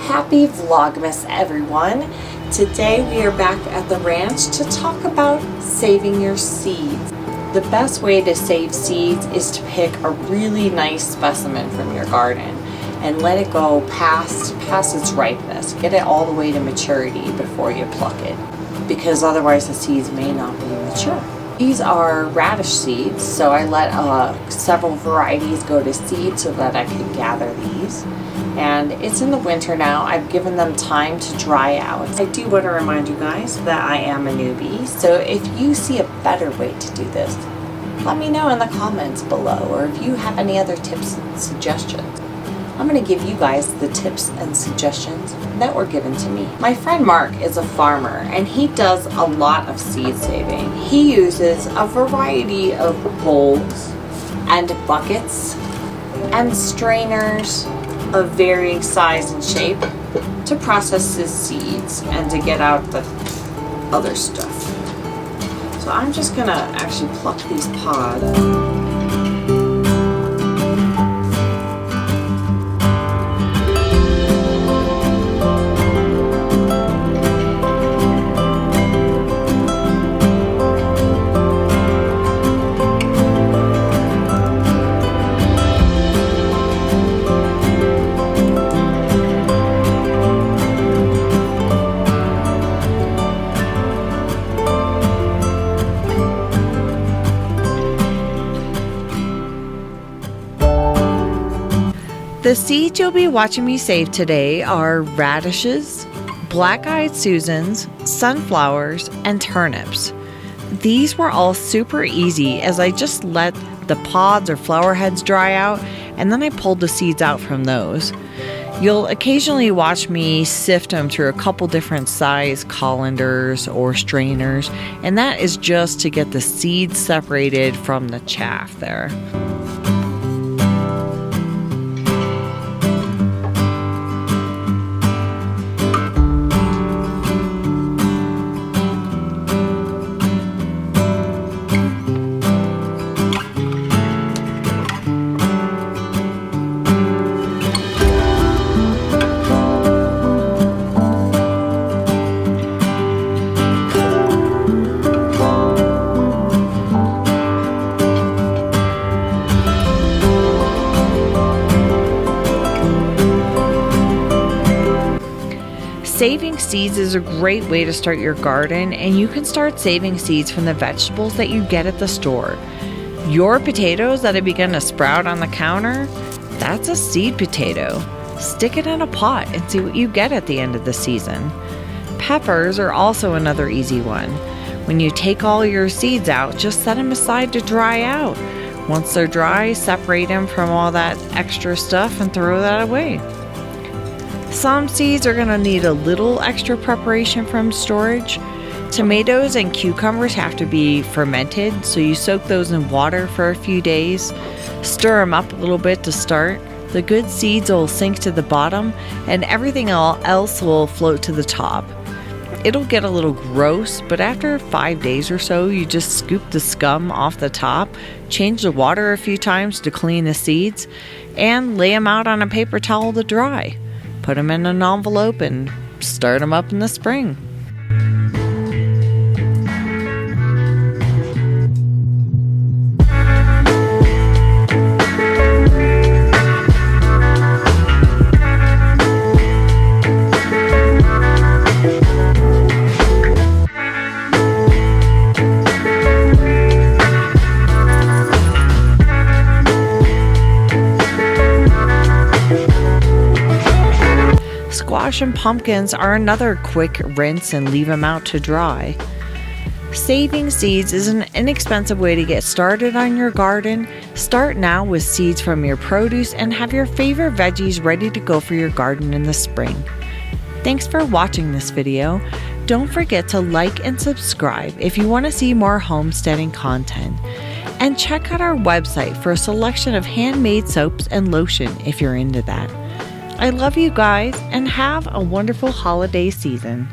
Happy Vlogmas, everyone! Today we are back at the ranch to talk about saving your seeds. The best way to save seeds is to pick a really nice specimen from your garden and let it go past its ripeness. Get it all the way to maturity before you pluck it, because otherwise the seeds may not be mature. These are radish seeds, so I let several varieties go to seed so that I could gather these. And it's in the winter now. I've given them time to dry out. I do want to remind you guys that I am a newbie, so if you see a better way to do this, let me know in the comments below, or if you have any other tips and suggestions. I'm going to give you guys the tips and suggestions that were given to me. My friend Mark is a farmer and he does a lot of seed saving. He uses a variety of bowls and buckets and strainers of varying size and shape to process his seeds and to get out the other stuff. So I'm just going to actually pluck these pods. The seeds you'll be watching me save today are radishes, black-eyed Susans, sunflowers, and turnips. These were all super easy as I just let the pods or flower heads dry out and then I pulled the seeds out from those. You'll occasionally watch me sift them through a couple different size colanders or strainers, and that is just to get the seeds separated from the chaff there. Saving seeds is a great way to start your garden, and you can start saving seeds from the vegetables that you get at the store. Your potatoes that have begun to sprout on the counter, that's a seed potato. Stick it in a pot and see what you get at the end of the season. Peppers are also another easy one. When you take all your seeds out, just set them aside to dry out. Once they're dry, separate them from all that extra stuff and throw that away. Some seeds are going to need a little extra preparation from storage. Tomatoes and cucumbers have to be fermented, so you soak those in water for a few days. Stir them up a little bit to start. The good seeds will sink to the bottom and everything else will float to the top. It'll get a little gross, but after 5 days or so, you just scoop the scum off the top, change the water a few times to clean the seeds, and lay them out on a paper towel to dry. Put them in an envelope and start them up in the spring. Squash and pumpkins are another quick rinse and leave them out to dry. Saving seeds is an inexpensive way to get started on your garden. Start now with seeds from your produce and have your favorite veggies ready to go for your garden in the spring. Thanks for watching this video. Don't forget to like and subscribe if you want to see more homesteading content. And check out our website for a selection of handmade soaps and lotion if you're into that. I love you guys and have a wonderful holiday season.